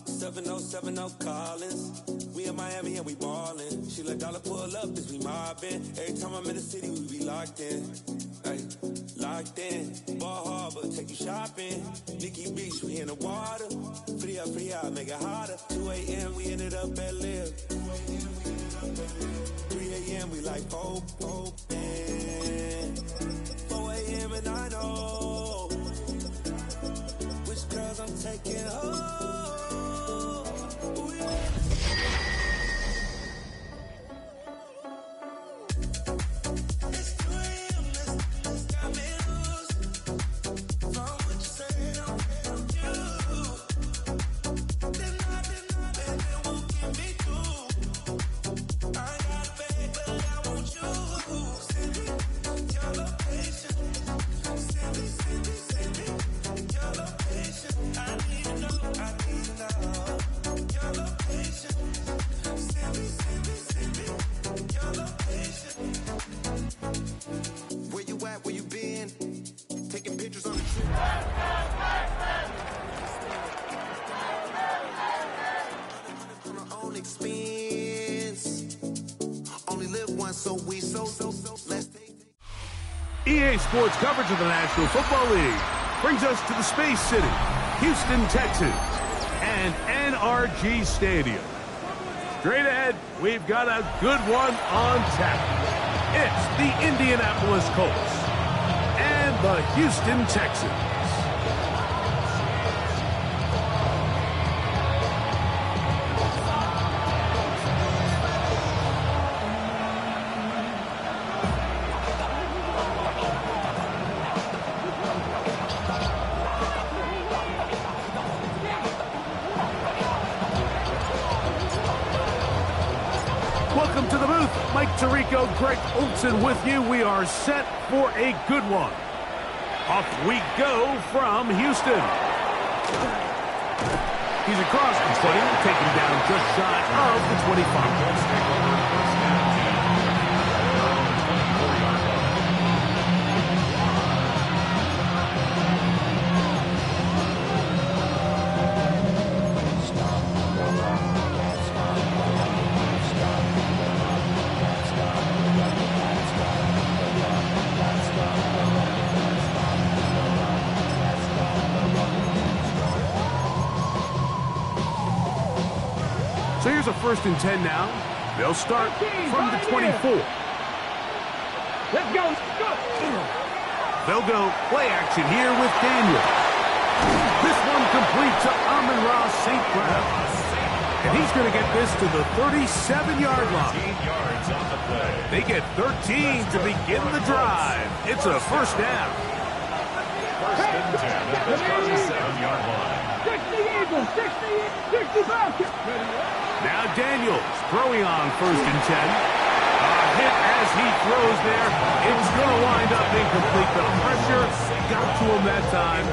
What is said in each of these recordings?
7070 Collins. We in Miami and we ballin'. She let dollar pull up, bitch, we mobbin'. Every time I'm in the city, we be locked in. Ay, locked in. Ball Harbor, take you shopping. Nikki Beach, we in the water. Free up, make it hotter. 2 a.m., we ended up at Live. 3 a.m., we like open. 4 a.m. and I know which girls I'm taking home. Ooh, yeah. EA Sports coverage of the National Football League brings us to the Space City, Houston, Texas, and NRG Stadium. Straight ahead, we've got a good one on tap. It's the Indianapolis Colts and the Houston Texans. Welcome to the booth. Mike Tirico, Greg Olson with you. We are set for a good one. Off we go from Houston. He's across the 20, taken down just shy of the 25. So here's a 1st and 10 now. They'll start from the 24. Let's go. They'll go play action here with Daniel. This one complete to Amon-Ra St. Brown. And he's going to get this to the 37-yard line. They get 13 to begin the drive. It's a 1st down. 1st and 10 at the 37-yard line. 65. Now Daniels throwing on 1st and 10. A hit as he throws there. It's going to wind up incomplete. The pressure got to him that time,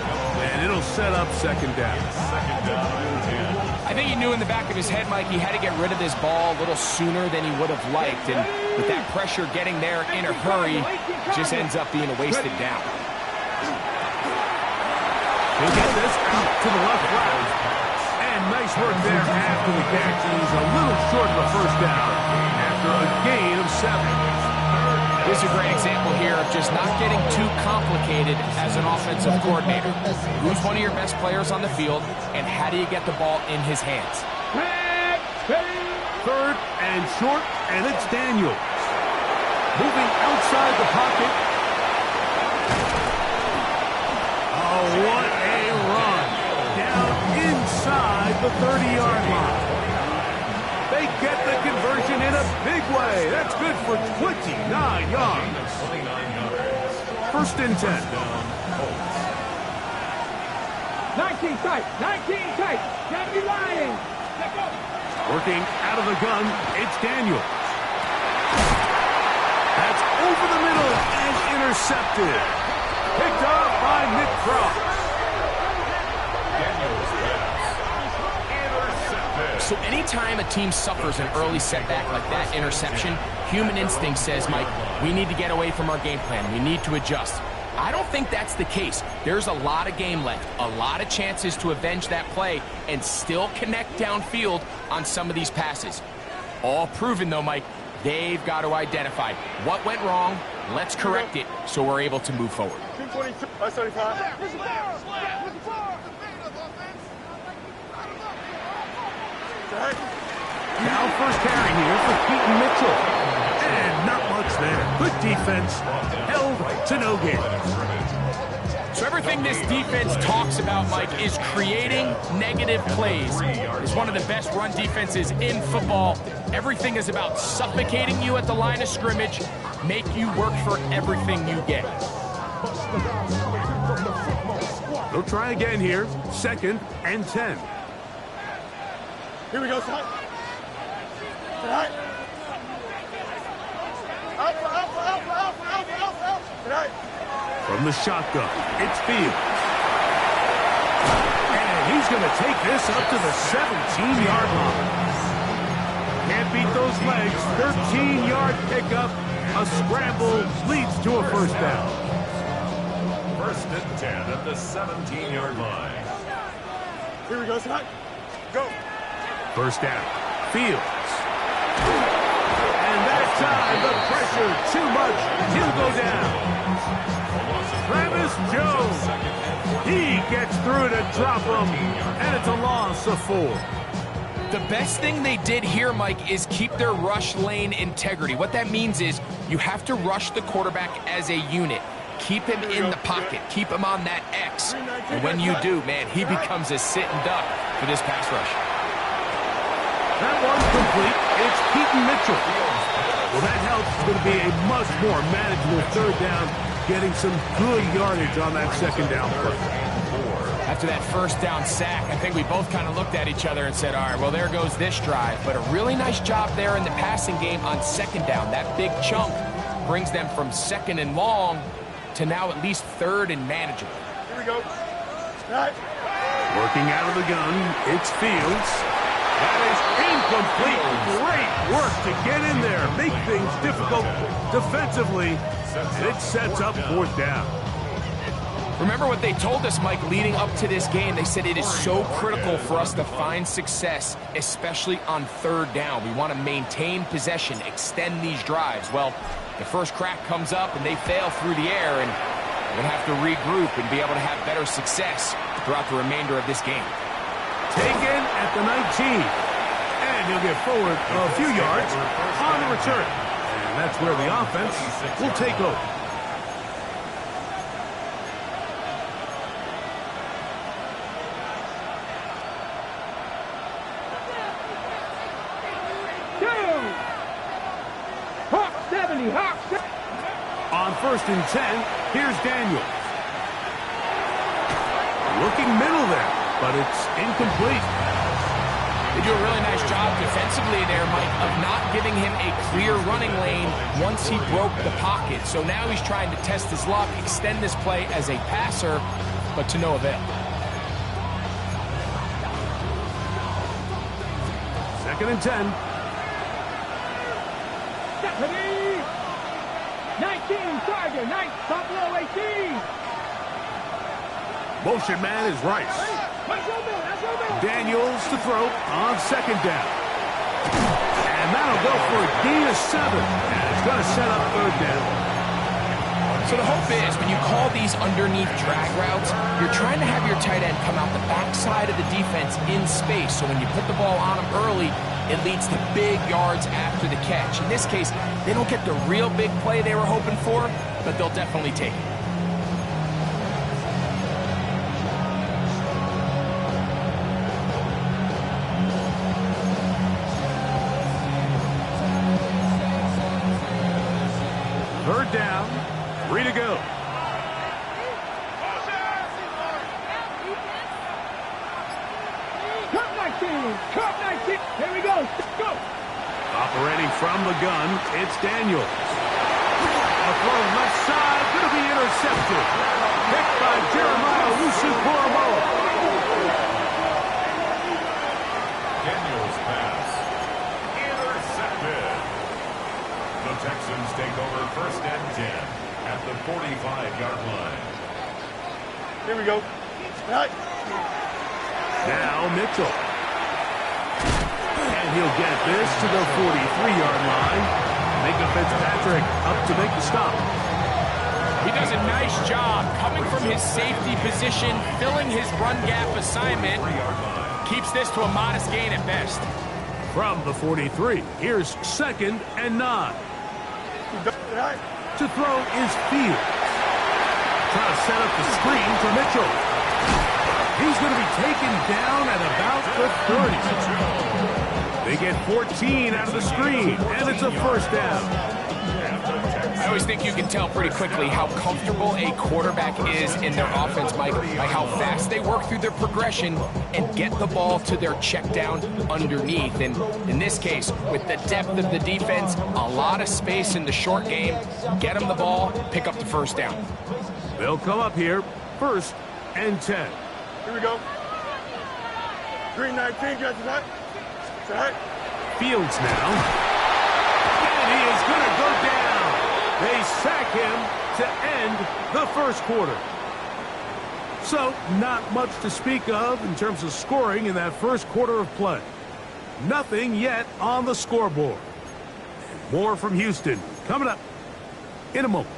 and it'll set up 2nd down. 2nd down and 10. I think he knew in the back of his head, Mike, he had to get rid of this ball a little sooner than he would have liked. And with that pressure getting there in a hurry, it just ends up being a wasted down. He'll get this out to the left route. And nice work there after the catch. He's a little short of a 1st down after a gain of 7. This is a great example here of just not getting too complicated as an offensive coordinator. Who's one of your best players on the field, and how do you get the ball in his hands? 3rd and short, and it's Daniels. Moving outside the pocket. Oh, what a run. Down inside the 30-yard line. They get the conversion in a big way. That's good for 29 yards. 1st and 10. 19 tight. Gotta be lying. Working out of the gun, it's Daniels. That's over the middle and intercepted. Picked off by Nick Cross. So anytime a team suffers an early setback like that interception, human instinct says, Mike, we need to get away from our game plan. We need to adjust. I don't think that's the case. There's a lot of game left, a lot of chances to avenge that play and still connect downfield on some of these passes. All proven, though, Mike, they've got to identify what went wrong, let's correct it so we're able to move forward. 222, 35. Now first carry here for Keaton Mitchell. And not much there. Good defense. Held to no gain. So everything this defense talks about, Mike, is creating negative plays. It's one of the best run defenses in football. Everything is about suffocating you at the line of scrimmage, make you work for everything you get. They'll try again here. 2nd and 10. Here we go, son. Tonight. Tonight. From the shotgun, it's Fields. And he's going to take this up to the 17-yard line. Can't beat those legs. 13-yard pickup. A scramble leads to a first down. 1st and 10 at the 17-yard line. Here we go, son. Go. First down, Fields. And that time, the pressure too much. He'll go down. Travis Jones. He gets through to drop him, and it's a loss of 4. The best thing they did here, Mike, is keep their rush lane integrity. What that means is you have to rush the quarterback as a unit. Keep him in the pocket. Keep him on that X. And when you do, man, he becomes a sitting duck for this pass rush. That one's complete. It's Keaton Mitchell. Well, that helps. It's going to be a much more manageable 3rd down, getting some good yardage on that 2nd down play. After that 1st down sack, I think we both kind of looked at each other and said, all right, well, there goes this drive. But a really nice job there in the passing game on 2nd down. That big chunk brings them from 2nd and long to now at least 3rd and manageable. Here we go. Tonight. Working out of the gun, it's Fields. That is incomplete. Great work to get in there, make things difficult defensively, and it sets up 4th down. Remember what they told us, Mike, leading up to this game. They said it is so critical for us to find success, especially on 3rd down. We want to maintain possession, extend these drives. Well, the first crack comes up and they fail through the air, and we're going to have to regroup and be able to have better success throughout the remainder of this game. Taken at the 19. And he'll get forward a few yards on the return. And that's where the offense will take over. On 1st and 10, here's Daniels. Looking middle there, but it's incomplete. They do a really nice job defensively there, Mike, of not giving him a clear running lane once he broke the pocket. So now he's trying to test his luck, extend this play as a passer, but to no avail. 2nd and 10. 19, Tiger, 9, top low, 18. Motion man is Rice. Daniels to throw on 2nd down. And that'll go for a gain of 7. And it's going to set up 3rd down. So the hope is when you call these underneath drag routes, you're trying to have your tight end come out the backside of the defense in space. So when you put the ball on him early, it leads to big yards after the catch. In this case, they don't get the real big play they were hoping for, but they'll definitely take it. Third down, 3 to go. Cup 19. Here we go. Go. Operating from the gun, it's Daniels. A throw left side, going to be intercepted. Picked by Jeremiah Wusu-Koromoa. Daniels pass. Intercepted. The Texans take over 1st and 10 at the 45-yard line. Here we go. Right. Now Mitchell. And he'll get this to the 43-yard line. Micah Fitzpatrick up to make the stop. He does a nice job coming from his safety position, filling his run gap assignment. Keeps this to a modest gain at best. From the 43, here's 2nd and 9. To throw is Fields. Trying to set up the screen for Mitchell. He's going to be taken down at about the 30. They get 14 out of the screen, and it's a first down. I always think you can tell pretty quickly how comfortable a quarterback is in their offense, Mike, by how fast they work through their progression and get the ball to their check down underneath. And in this case, with the depth of the defense, a lot of space in the short game, get them the ball, pick up the first down. They'll come up here, 1st and 10. Here we go. Green 19, guys, is that? Is that? Fields now. And he is going to go down. They sack him to end the first quarter. So, not much to speak of in terms of scoring in that first quarter of play. Nothing yet on the scoreboard. More from Houston coming up in a moment.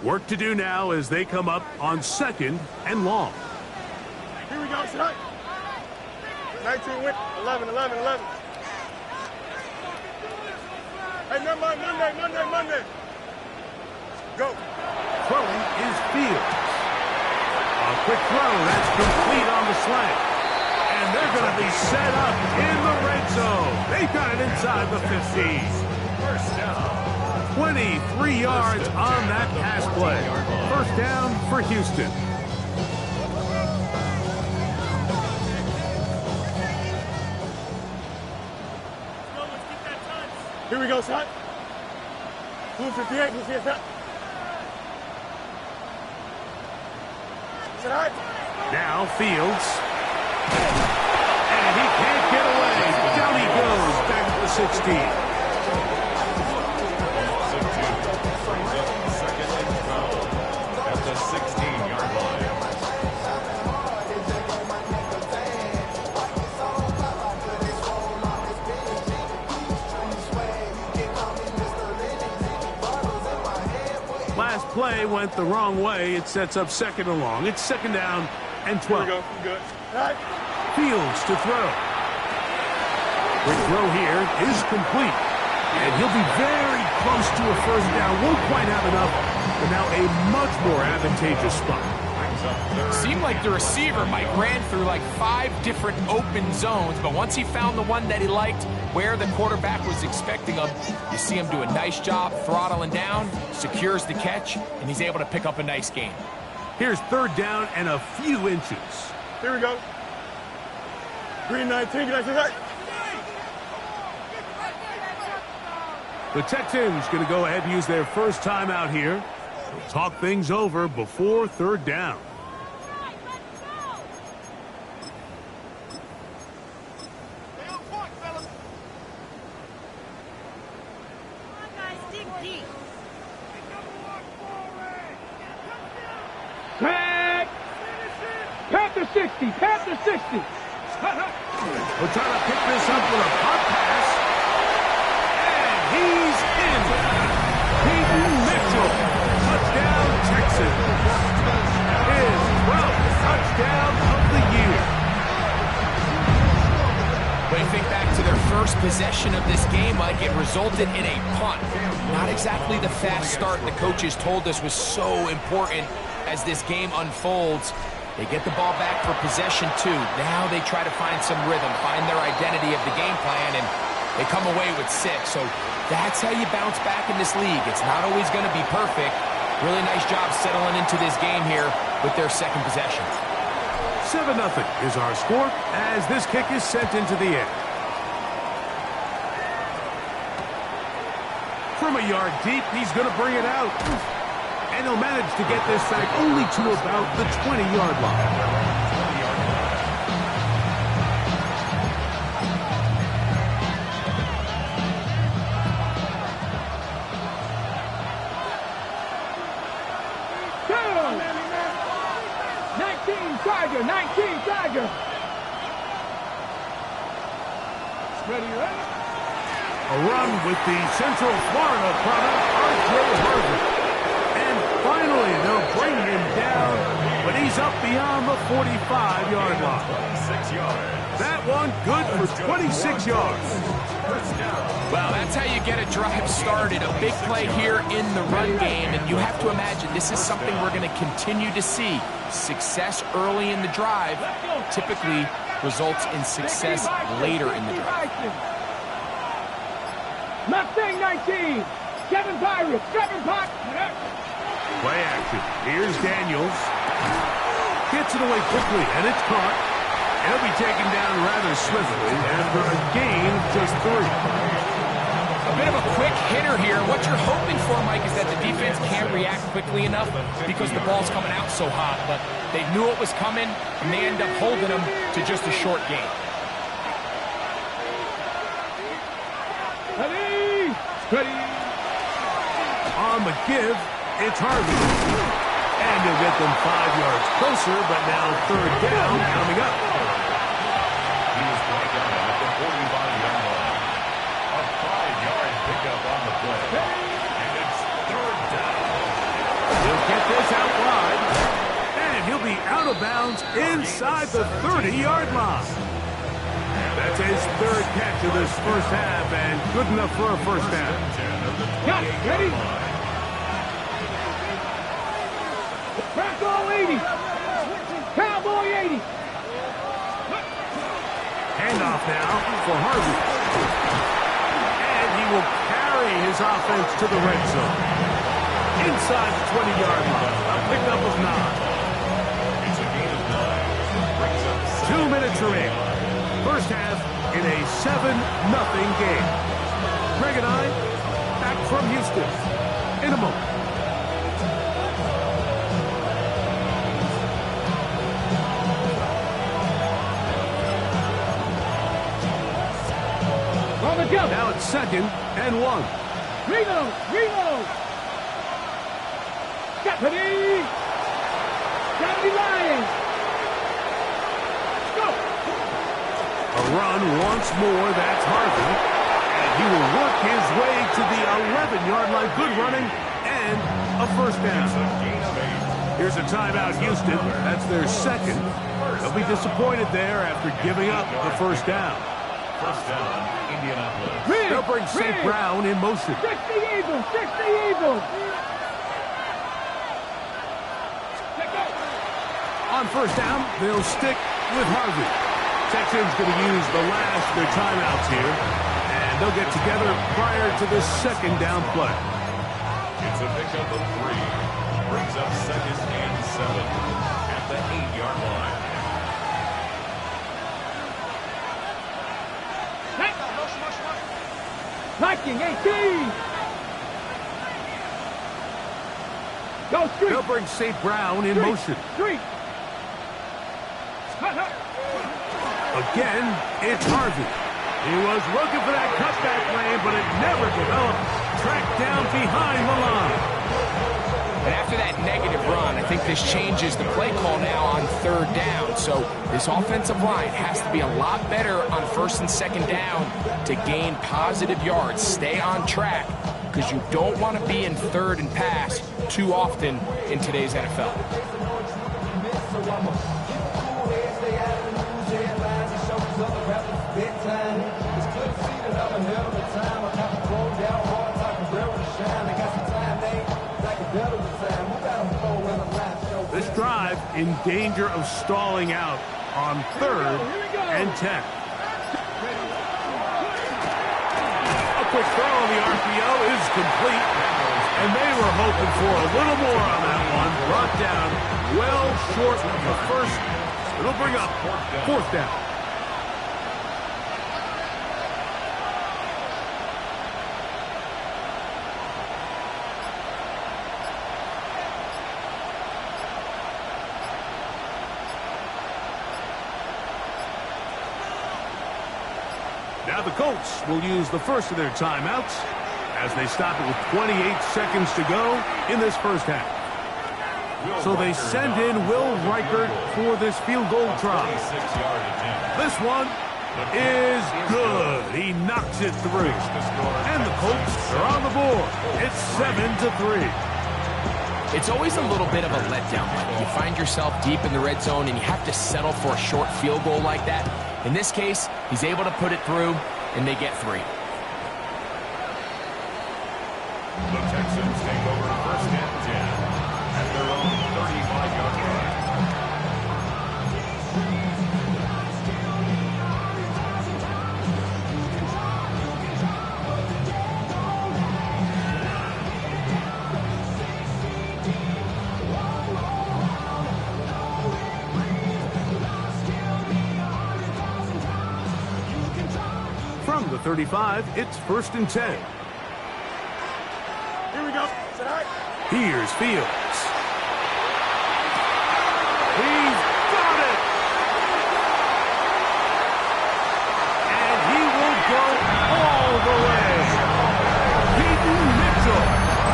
Work to do now as they come up on 2nd and long. Here we go, tonight. 19 win, 11. Hey, no, Monday. Go. Throwing is Fields. A quick throw, that's complete on the slant. And they're going to be set up in the red zone. They got it inside the 15. First down. 23 yards on that pass play. First down for Houston. Here we go, son. Blue 58, blue 58. Now Fields. And he can't get away. Down he goes back to the 16. Last play went the wrong way. It sets up 2nd and long. It's 2nd down and 12. Here we go. Good. Right. Fields to throw. Quick throw here is complete. And he'll be very close to a first down. Won't quite have enough, but now a much more advantageous spot. Seemed like the receiver, Mike, ran through like 5 different open zones, but once he found the one that he liked, where the quarterback was expecting him, you see him do a nice job throttling down, secures the catch, and he's able to pick up a nice gain. Here's 3rd down and a few inches. Here we go. Green 19, can I see that? The Texans going to go ahead and use their first time out here. They'll talk things over before 3rd down. Tag! Panther 60, Panther 60. We're trying to pick this up with a pop pass. And he's in. Peyton Mitchell. Touchdown, Texans. His 12th touchdown of the year. When you think back to their first possession of this game, Mike, it resulted in a punt. Not exactly the fast start the coaches told us was so important as this game unfolds. They get the ball back for possession 2. Now they try to find some rhythm, find their identity of the game plan, and they come away with 6. So that's how you bounce back in this league. It's not always going to be perfect. Really nice job settling into this game here with their 2nd possession. 7-0 is our score as this kick is sent into the air. From a yard deep, he's going to bring it out. And he'll manage to get this back only to about the 20-yard line. Tiger, 19, Tiger. Ready, ready. A run with the Central Florida product, R.J. Harvey. And finally, they'll bring him down, but he's up beyond the 45-yard line. 26 yards. That one good for 26 yards. Well, that's how you get a drive started. A big play here in the run game, and you have to imagine this is something we're going to continue to see. Success early in the drive typically results in success later in the drive. Mustang 19, Kevin Pirates, Kevin Pirates. Play action. Here's Daniels. Gets it away quickly, and it's caught. He'll be taken down rather swiftly after a gain of just 3. A bit of a quick hitter here. What you're hoping for, Mike, is that the defense can't react quickly enough because the ball's coming out so hot. But they knew it was coming, and they end up holding them to just a short gain. Ready, ready. On the give, it's Harvey. And he'll get them 5 yards closer, but now 3rd down coming up. He was brought down at the 45-yard line. A 5-yard pickup on the play. And it's 3rd down. He'll get this out wide. And he'll be out of bounds inside the 30-yard line. That's his 3rd catch of this first half, and good enough for a first down. Got it, ready. Cowboy 80. Cowboy 80. Handoff now for Harvey. And he will carry his offense to the red zone. Inside the 20-yard line. A pickup of 9. It's a gain of 9. Brings up 2 minutes remaining. First half in a 7-0 game. Greg and I back from Houston in a moment. On the jump. Now it's 2nd and 1. Reload, reload. Deputy. Deputy Lions. Go. A run once more, that's Harvey. And he will work his way to the 11-yard line. Good running and a first down. Here's a timeout, Houston. That's their 2nd. They'll be disappointed there after giving up the first down. First down, Indianapolis. They'll bring St. Brown in motion. 60 Eagles, 60 Eagles. On first down, they'll stick with Harvey. Texans going to use the last of their timeouts here, and they'll get together prior to the 2nd down play. It's a pickup of 3. Brings up 2nd and 7 at the 8-yard line. Viking 18. Go street. They'll bring St. Brown in motion. Street. Again, it's Harvey. He was looking for that cutback lane, but it never developed. Tracked down behind the line. And after that negative run, I think this changes the play call now on 3rd down. So this offensive line has to be a lot better on 1st and 2nd down to gain positive yards. Stay on track because you don't want to be in 3rd and pass too often in today's NFL. This drive in danger of stalling out on 3rd and 10. A quick throw on the RPO is complete, and they were hoping for a little more on that one. Brought down well short of the first. It'll bring up 4th down. Now the Colts will use the first of their timeouts as they stop it with 28 seconds to go in this first half. So they send in Will Reichert for this field goal try. This one is good. He knocks it through. And the Colts are on the board. It's 7-3. It's always a little bit of a letdown. You find yourself deep in the red zone and you have to settle for a short field goal like that. In this case, he's able to put it through, and they get 3. The Texans take over first and 10 at their own 35-yard line. From the 35, it's first and 10. Here's Fields. He's got it! And he will go all the way. Peyton Mitchell.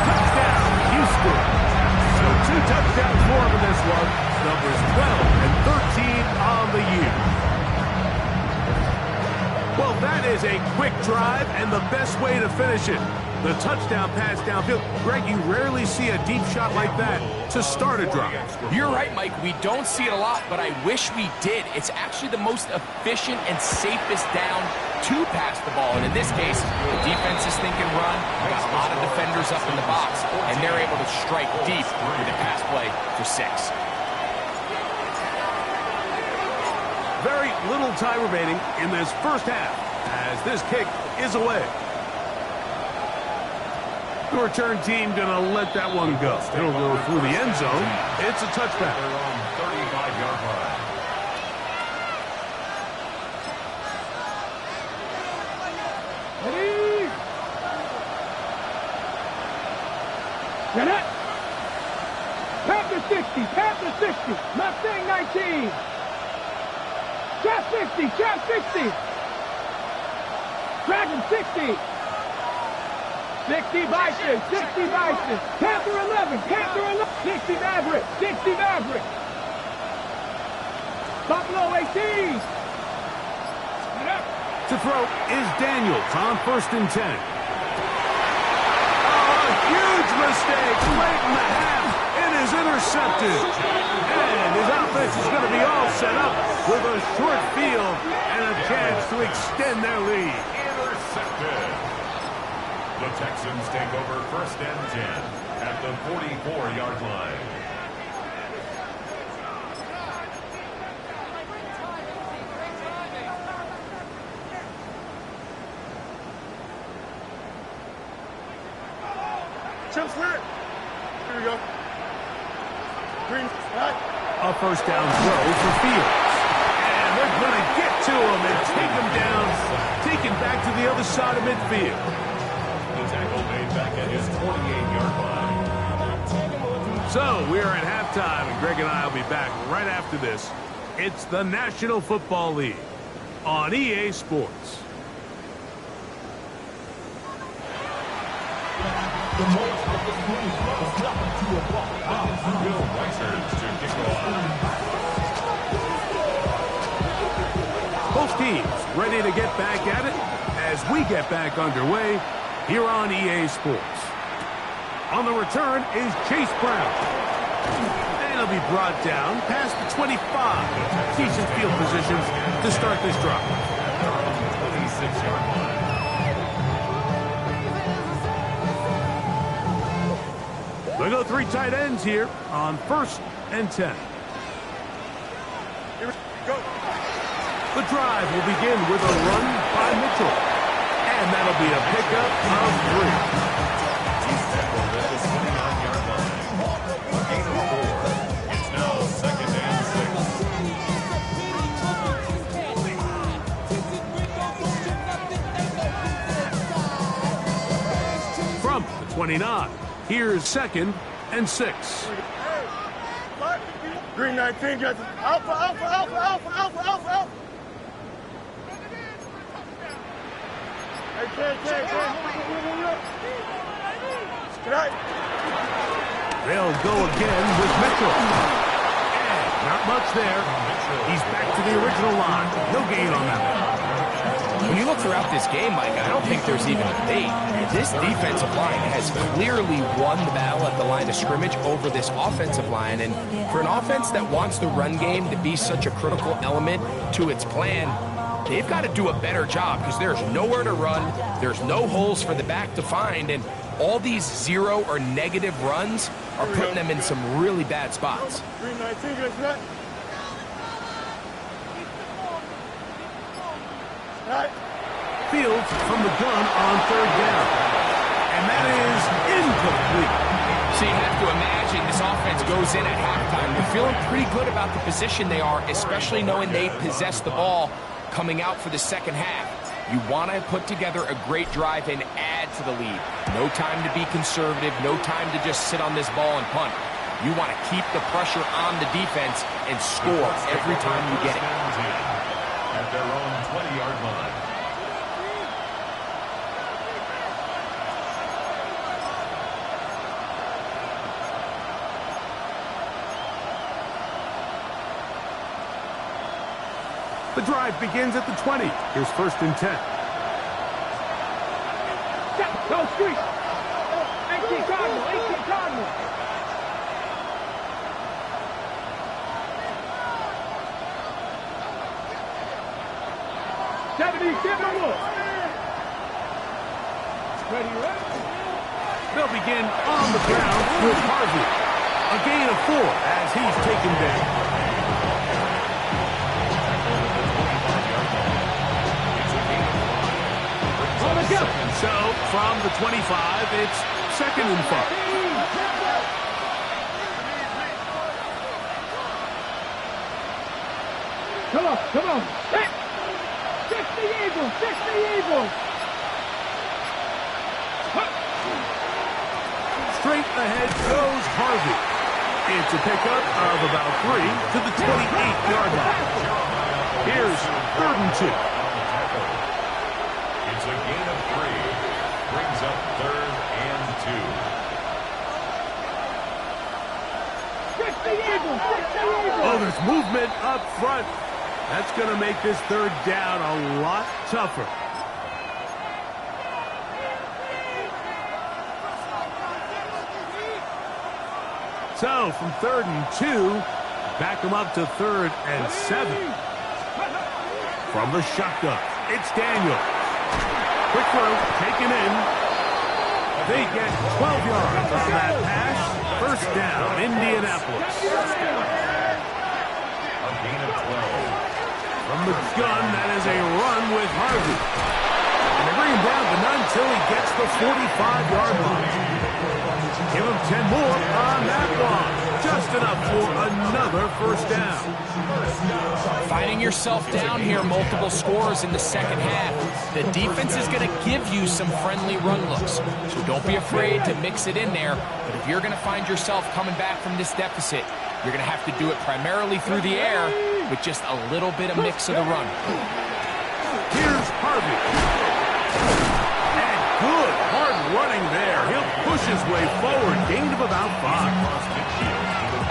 Touchdown, Houston. So 2 touchdowns for him in this one. Numbers 12 and 13 on the year. Well, that is a quick drive and the best way to finish it. The touchdown pass downfield. Greg, you rarely see a deep shot like that to start a drive. You're right, Mike. We don't see it a lot, but I wish we did. It's actually the most efficient and safest down to pass the ball. And in this case, the defense is thinking run. Got a lot of defenders up in the box, and they're able to strike deep with a pass play for 6. Very little time remaining in this first half as this kick is away. The return team going to let that one go. It'll go through the end zone. It's a touchback. Their own 35-yard line. Ready? Get it? Panther 60, Panther 60, Mustang 19. Trap 60, Trap 60. Dragon 60. 60 Bison, 60 Bison. Panther 11, Panther 11. 60 Maverick, 60 Maverick. Buffalo 18. To throw is Daniels on first and 10. Oh, a huge mistake late in the half. It is intercepted. And his offense is going to be all set up with a short field and a chance to extend their lead. Intercepted. The Texans take over first and 10 at the 44-yard line. Chip sweat. Here we go. Green, right. A first down throw for Fields. And they're going to get to him and take him down, take him back to the other side of midfield. The tackle made back at his 28-yard line. So we are at halftime, and Greg and I will be back right after this. It's the National Football League on EA Sports. Both teams ready to get back at it as we get back underway here on EA Sports. On the return is Chase Brown. And he'll be brought down past the 25. Decent field position to start this drive. 26-yard line. They go 3 tight ends here on first and 10. Here we go. The drive will begin with a run by Mitchell. And that'll be a pickup of 3. He's tackled at the 29-yard line. A gain of 4. It's now second and 6. From the 29, here's second and 6. Green 19, Justin. Alpha, alpha, alpha, alpha, alpha, alpha, alpha. Hey, Ken. Get out. They'll go again with Mitchell. And not much there. He's back to the original line. No gain on that one. When you look throughout this game, Mike, I don't think there's even a debate. This defensive line has clearly won the battle at the line of scrimmage over this offensive line. And for an offense that wants the run game to be such a critical element to its plan, they've got to do a better job because there's nowhere to run. There's no holes for the back to find. And all these zero or negative runs are putting them in some really bad spots. 319, get set. Fields from the gun on third down. And that is incomplete. So you have to imagine this offense goes in at halftime. They're feeling pretty good about the position they are, especially knowing they possess the ball coming out for the second half. You want to put together a great drive and add to the lead. No time to be conservative, no time to just sit on this ball and punt. You want to keep the pressure on the defense and score every time you get it. At their own 20-yard line. The drive begins at the 20. Here's 1st and 10. Go street. 18 Cardinal, 18 Cardinal. They'll begin on the ground with Harvey. A gain of 4 as he's taken down. So, from the 25, it's 2nd and 5. Come on, come on. 60 Eagles, 60 Eagles. Straight ahead goes Harvey. It's a pickup of about 3 to the 28-yard line. Here's 3rd and 2. It's a gain of 3. Brings up 3rd and 2. 60 Eagles, 60 Eagles. Oh, there's movement up front. That's going to make this 3rd down a lot tougher. So, from 3rd and 2, back them up to 3rd and 7. From the shotgun, it's Daniel. Quick throw, taken in. They get 12 yards on that pass. 1st down, Indianapolis. A gain of 12. From the gun, that is a run with Harvey. And they bring him down, but not until he gets the 45-yard line. Give him 10 more on that one. Just enough for another 1st down. Finding yourself down here, multiple scores in the second half. The defense is going to give you some friendly run looks. So don't be afraid to mix it in there. But if you're going to find yourself coming back from this deficit, you're going to have to do it primarily through the air with just a little bit of mix of the run. Here's Harvey. And good hard running there. He'll push his way forward. Gain of about 5.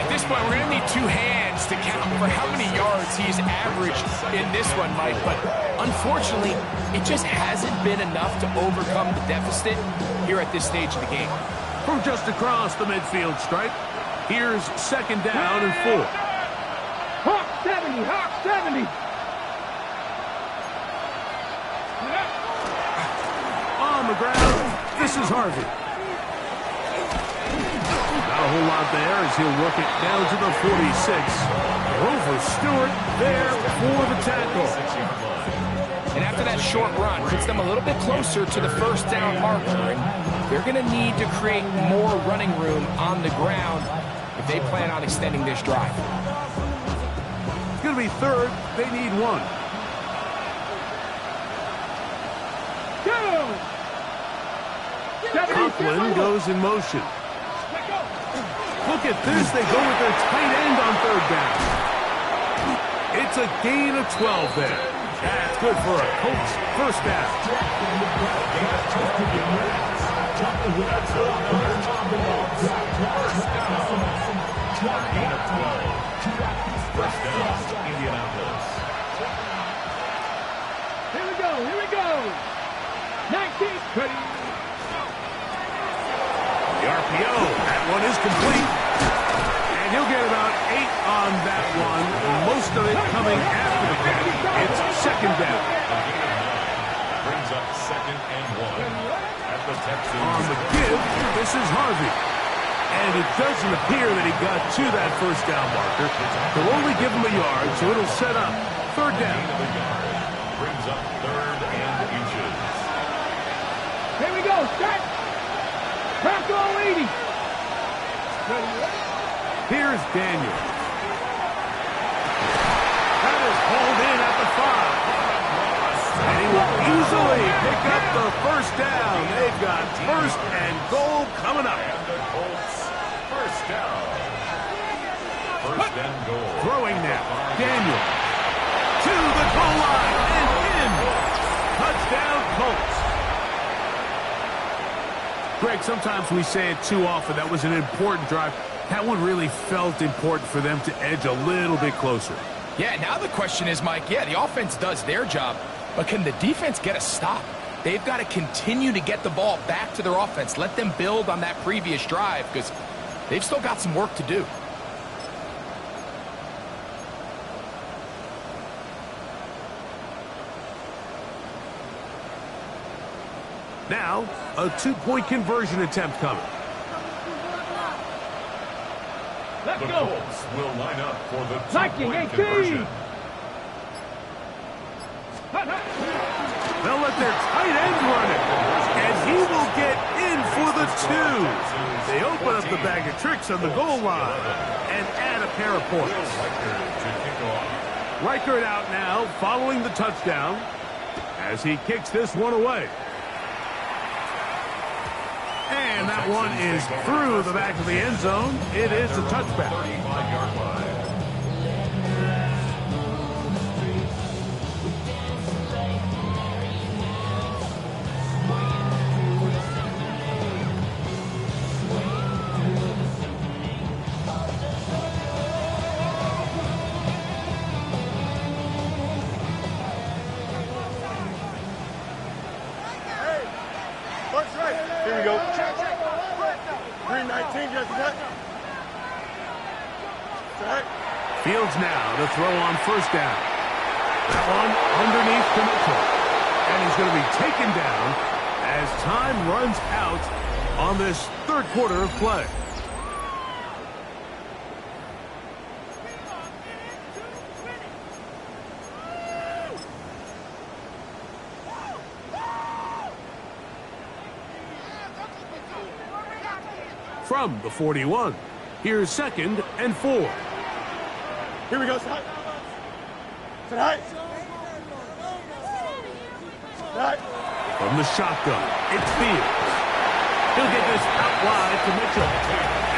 At this point, we're going to need 2 hands to count for how many yards he's averaged in this one, Mike. But unfortunately, it just hasn't been enough to overcome the deficit here at this stage of the game. From just across the midfield stripe, here's 2nd down and 4. Hawk 70, Hawk 70. On the ground, this is Harvey. Not a whole lot there as he'll work it down to the 46. Rover Stewart there for the tackle. And after that short run, puts them a little bit closer to the 1st down marker. And they're going to need to create more running room on the ground if they plan on extending this drive. It's going to be 3rd. They need 1. Conklin goes in motion. Look at this. They go with their tight end on 3rd down. It's a gain of 12 there. That's good for a Colts 1st down. That's another first down. Gain of 12. First down, Indianapolis. Here we go. 19. Ready. The RPO, that one is complete. And he'll get about 8 on that one, most of it coming after the catch. It's second down. Brings up 2nd and 1 at the Texans. On the give, this is Harvey. And it doesn't appear that he got to that first down marker. They'll only give him a yard, so it'll set up third down. Brings up 3rd and inches. Here we go. Set. Back to 80. Here's Daniel. That is hauled in at the 5. And he will easily pick up the first down. They've got first and goal coming up. And the Colts, first down. First and goal. Throwing now. Daniel. To the goal line and in. Touchdown, Colts. Greg, sometimes we say it too often. That was an important drive. That one really felt important for them to edge a little bit closer. Yeah, now the question is, Mike, yeah, the offense does their job, but can the defense get a stop? They've got to continue to get the ball back to their offense. Let them build on that previous drive because they've still got some work to do. Now, a 2-point conversion attempt coming. Let's The go. Colts will line up for the Liking 2-point 18. conversion. They'll let their tight end run it, and he will get in for the 2. They open up the bag of tricks on the goal line and add a pair of points. Reichert out now, following the touchdown, as he kicks this one away. And that one is through the back of the end zone. It is a touchback. 35-yard line. Here we go. 319, just that. Fields now to throw on first down. That one underneath to Mitchell. And he's going to be taken down as time runs out on this third quarter of play. From the 41, here's 2nd and 4. Here we go, Side. Side. From the shotgun, it's Fields. He'll get this out wide to Mitchell.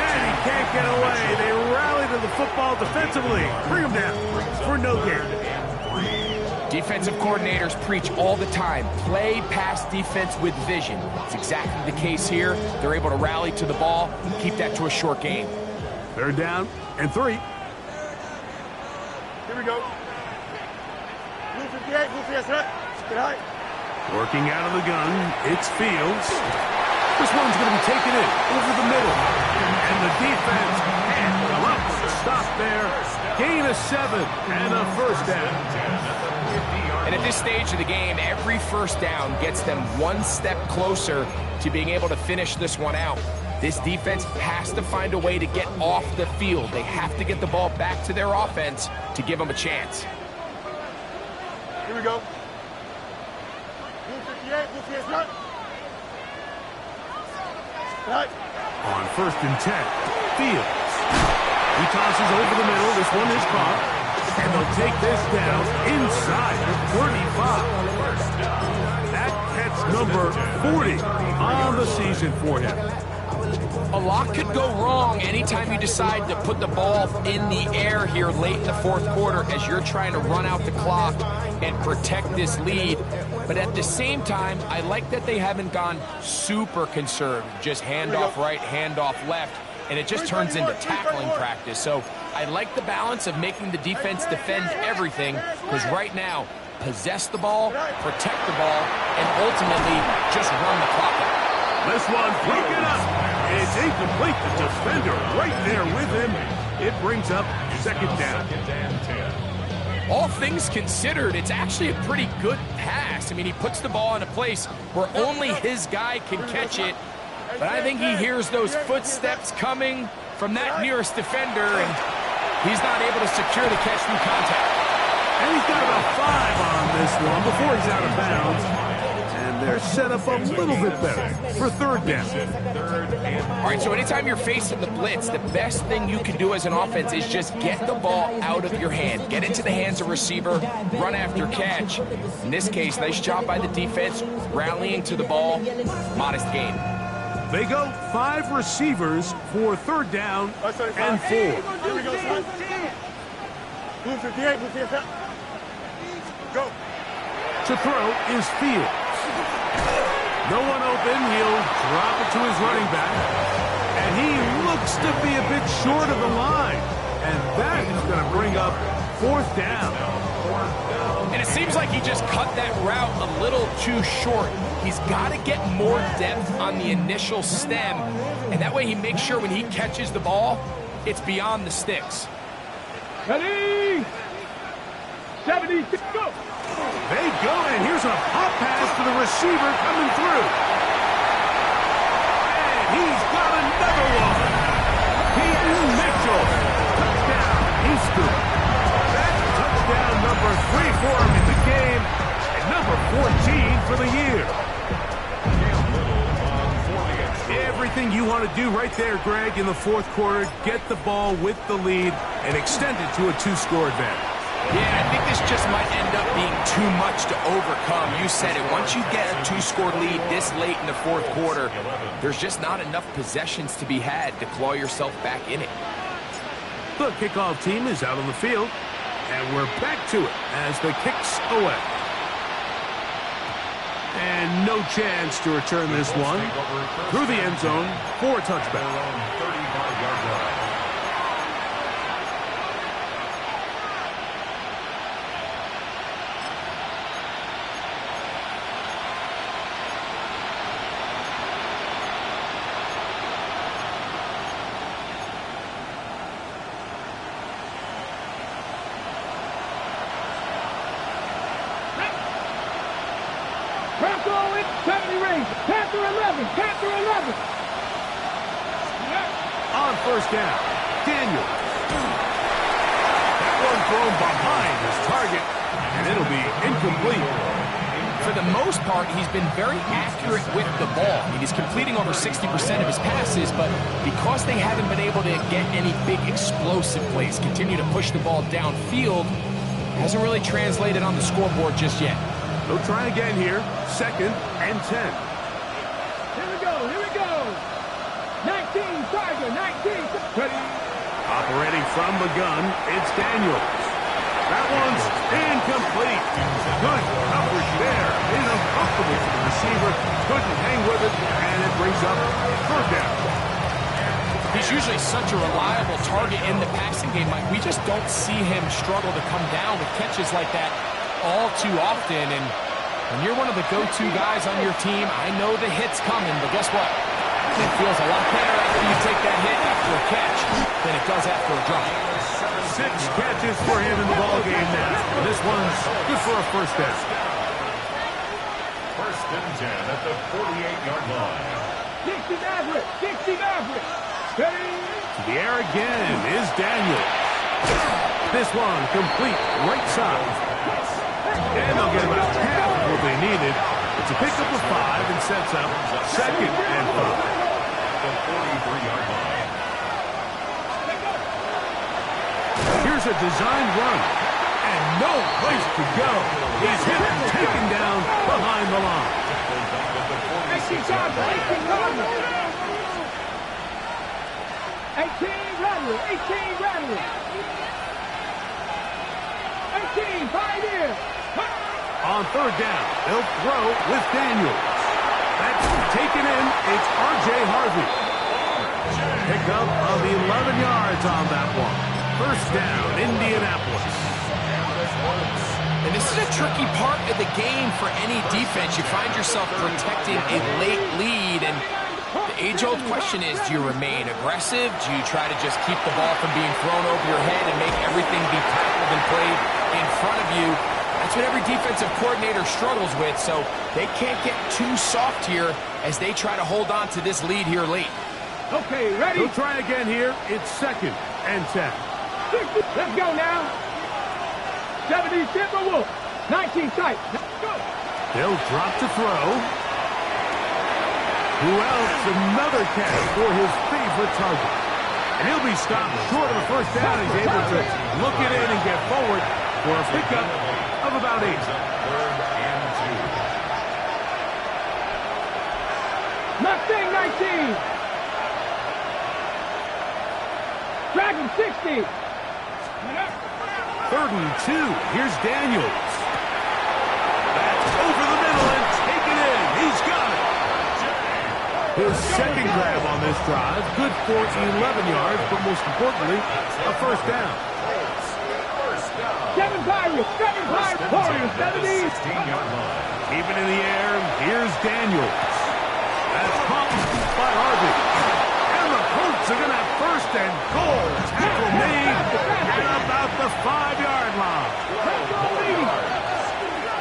And he can't get away. They rally to the football defensively. Bring him down for no gain. Defensive coordinators preach all the time, play pass defense with vision. It's exactly the case here. They're able to rally to the ball, keep that to a short game. Third down and 3. Here we go. Blue 58, blue 58, get high. Working out of the gun, it's Fields. This one's going to be taken in over the middle. And the defense can't come up with a stop there. Gain of 7 and a first down. And at this stage of the game, every first down gets them one step closer to being able to finish this one out. This defense has to find a way to get off the field. They have to get the ball back to their offense to give them a chance. Here we go. Blue 58, blue 58, right. On 1st and 10, Fields. He tosses over the middle. This one is caught. And they'll take this down inside the 35. That catch number 40 on the season for him. A lot could go wrong anytime you decide to put the ball in the air here late in the fourth quarter as you're trying to run out the clock and protect this lead. But at the same time, I like that they haven't gone super conservative, just handoff right, handoff left, and it just turns into tackling practice. So I like the balance of making the defense defend everything, because right now, possess the ball, protect the ball, and ultimately just run the clock out. This one, break it up. It's incomplete. The defender right there with him. It brings up second down. All things considered, it's actually a pretty good pass. I mean, he puts the ball in a place where only his guy can catch it. But I think he hears those footsteps coming from that nearest defender, and he's not able to secure the catch through contact. And he's got about 5 on this one before he's out of bounds. And they're set up a little bit better for third down. All right, so anytime you're facing the blitz, the best thing you can do as an offense is just get the ball out of your hand. Get into the hands of receiver, run after catch. In this case, nice job by the defense, rallying to the ball, modest gain. They go 5 receivers for third down and 4. Here we go, son. Blue 58, blue 58. Go. To throw is Fields. No one open. He'll drop it to his running back. And he looks to be a bit short of the line. And that is going to bring up fourth down. And it seems like he just cut that route a little too short. He's got to get more depth on the initial stem. And that way he makes sure when he catches the ball, it's beyond the sticks. Ready? 76, go! They go, and here's a pop pass to the receiver coming through. And he's got another one. P.S. Mitchell. Touchdown, Houston. That's touchdown number 3 for him in the game, and number 14 for the year. Everything you want to do right there, Greg, in the fourth quarter, get the ball with the lead and extend it to a 2-score advantage. Yeah, I think this just might end up being too much to overcome. You said it. Once you get a 2-score lead this late in the fourth quarter, there's just not enough possessions to be had to claw yourself back in it. The kickoff team is out on the field, and we're back to it as the kick's away. And no chance to return this one through the end zone for a touchback. Panther 11. On first down, Daniel. That one thrown behind his target, and it'll be incomplete. For the most part, he's been very accurate with the ball. I mean, he's completing over 60% of his passes, but because they haven't been able to get any big explosive plays, continue to push the ball downfield, hasn't really translated on the scoreboard just yet. They'll try again here, 2nd and 10. Here we go. 19, Tiger, 19. Ready? Operating from the gun, it's Daniels. That one's incomplete. Good coverage there. Is uncomfortable for the receiver. Couldn't hang with it, and it brings up third down. He's usually such a reliable target in the passing game, Mike. We just don't see him struggle to come down with catches like that all too often. And when you're one of the go-to guys on your team, I know the hit's coming, but guess what? It feels a lot better after you take that hit after a catch than it does after a drop. 6 catches for him in the ballgame now. This one's good for a first down. 1st and 10 at the 48-yard line. 60 Maverick. Ready? To the air again is Daniel. This one complete right side. And they'll get about half of what they needed. It's a pickup of 5 and sets up 2nd and 5. The 43-yard line. Here's a design run. And no place to go. He's hit and taken down behind the line. rattle. 18, rattle. 18, pioneer. On third down, they'll throw with Daniels. That's taken in. It's R.J. Harvey. Pick up of 11 yards on that one. First down, Indianapolis. And this is a tricky part of the game for any defense. You find yourself protecting a late lead, and the age-old question is, do you remain aggressive? Do you try to just keep the ball from being thrown over your head and make everything be tackled and played in front of you? That's what every defensive coordinator struggles with, so they can't get too soft here as they try to hold on to this lead here late. Okay, ready? We'll try again here. It's 2nd and 10. Let's go now. 70 Timberwolves. 19 tight. Let's go. They'll drop to throw. Who else? Another catch for his favorite target. And he'll be stopped short of the first down. He's able to look it in and get forward for a pickup of about 8. 3rd and 2. Mustang 19. Dragon 60. 3rd and 2. Here's Daniels. That's over the middle and taken in. He's got it. His second grab on this drive. Good for 11 yards, but most importantly, a first down. 7 Pirates. Warriors 70. 16-yard line. Even in the air, here's Daniels. That's caught by Harvey. And the Colts are going to have first and goal. Tackle made at about the 5-yard line.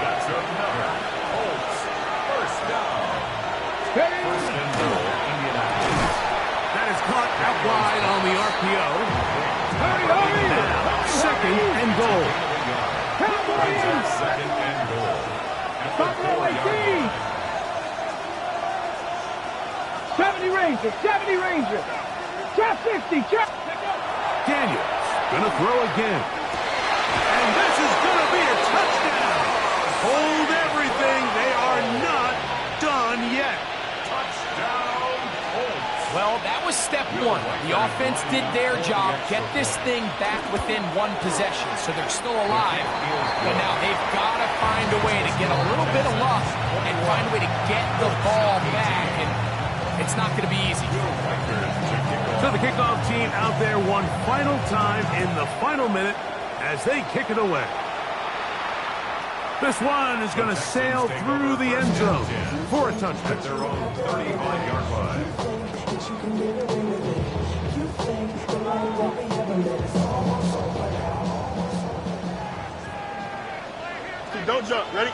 That's another Colts first down. First and goal, Indianapolis. That is caught out wide on the RPO. Hurry. Now, 2nd and goal. Brings up 2nd and goal. At the 4-yard line. 70 Rangers. Trap 50. Daniels gonna throw again. And this is gonna be a touchdown. Hold everything. They are not done yet. Touchdown, Colts. Well, that was step one. The offense did their job, get this thing back within one possession, so they're still alive. But now they've got to find a way to get a little bit of luck and find a way to get the ball back, and it's not going to be easy. So the kickoff team out there one final time in the final minute as they kick it away. This one is going to sail through the end zone for a touchdown. At their own 35-yard line. Don't jump. Ready?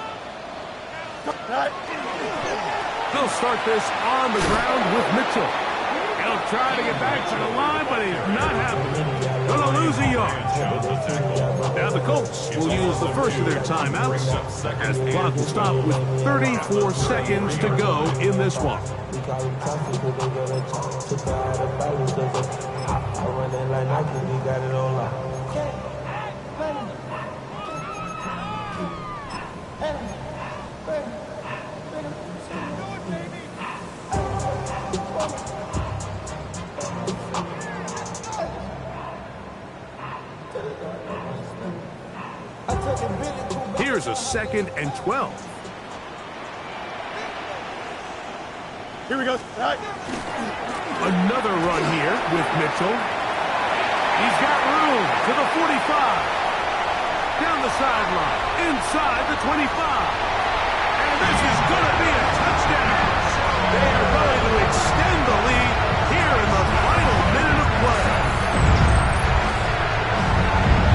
They'll start this on the ground with Mitchell. He'll try to get back to the line, but he's not happening. Gonna lose a yard. Now the Colts will use the first of their timeouts as the clock will stop with 34 seconds to go in this one. Here's a 2nd and 12. Here we go. All right. Another run here with Mitchell. He's got room to the 45. Down the sideline, inside the 25. And this is going to be a touchdown. They are going to extend the lead here in the final minute of play.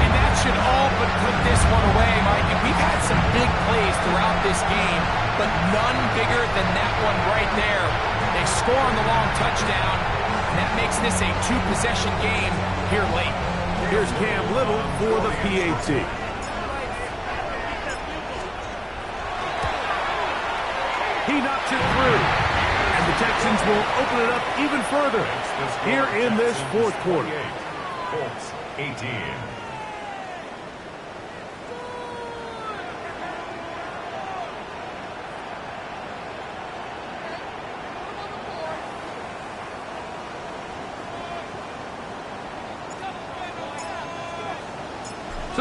And that should all but put this one away, Mike. And we've had some big plays throughout this game, but none bigger than that one right there. They score on the long touchdown, and that makes this a two-possession game here late. Here's Cam Little for the PAT. He knocks it through, and the Texans will open it up even further here in this fourth quarter. Colts 18.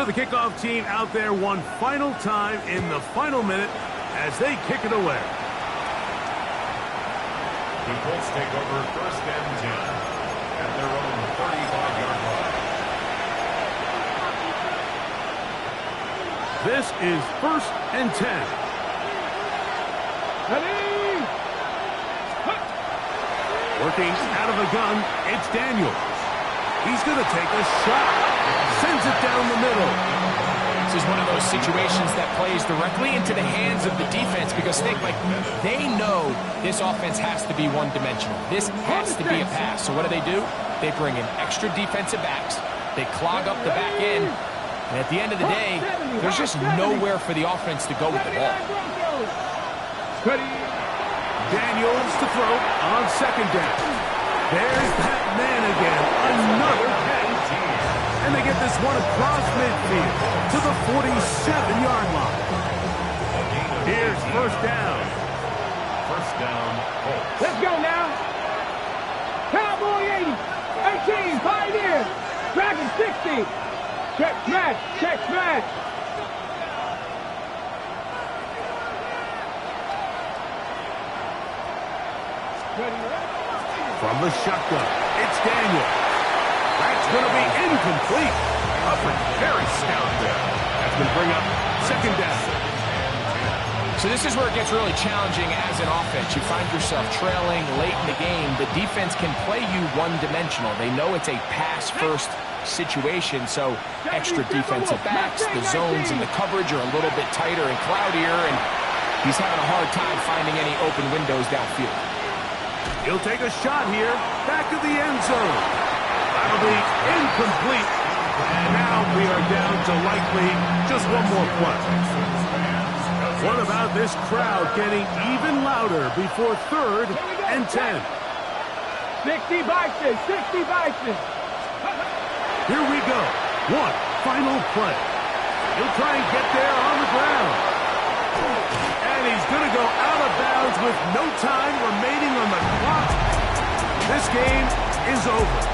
So the kickoff team out there one final time in the final minute as they kick it away. The Colts take over 1st and 10 at their own 35-yard line. This is 1st and 10. Ready? Working out of the gun, it's Daniels. He's going to take a shot. Sends it down the middle. This is one of those situations that plays directly into the hands of the defense because they know this offense has to be one-dimensional. This has to be a pass. So what do? They bring in extra defensive backs. They clog up the back end. And at the end of the day, there's just nowhere for the offense to go with the ball. Daniels to throw on 2nd down. There's that man again. Another catch. And they get this one across midfield to the 47-yard line. Here's 1st down. 1st down, Colts. Let's go now. Cowboy 80. 18. Pioneer. Dragon 60. Check smash. Check smash. From the shotgun, it's Daniel. That's going to be incomplete. Up and very stout there. That's going to bring up 2nd down. So this is where it gets really challenging as an offense. You find yourself trailing late in the game. The defense can play you one-dimensional. They know it's a pass-first situation, so extra defensive backs, the zones and the coverage are a little bit tighter and cloudier, and he's having a hard time finding any open windows downfield. He'll take a shot here, back of the end zone. That'll be incomplete. And now we are down to likely just one more play. What about this crowd getting even louder before 3rd and 10? 60 Bison. 60 Bison. Here we go. One final play. He'll try and get there on the ground. And he's going to go out of bounds with no time remaining on the clock. This game is over.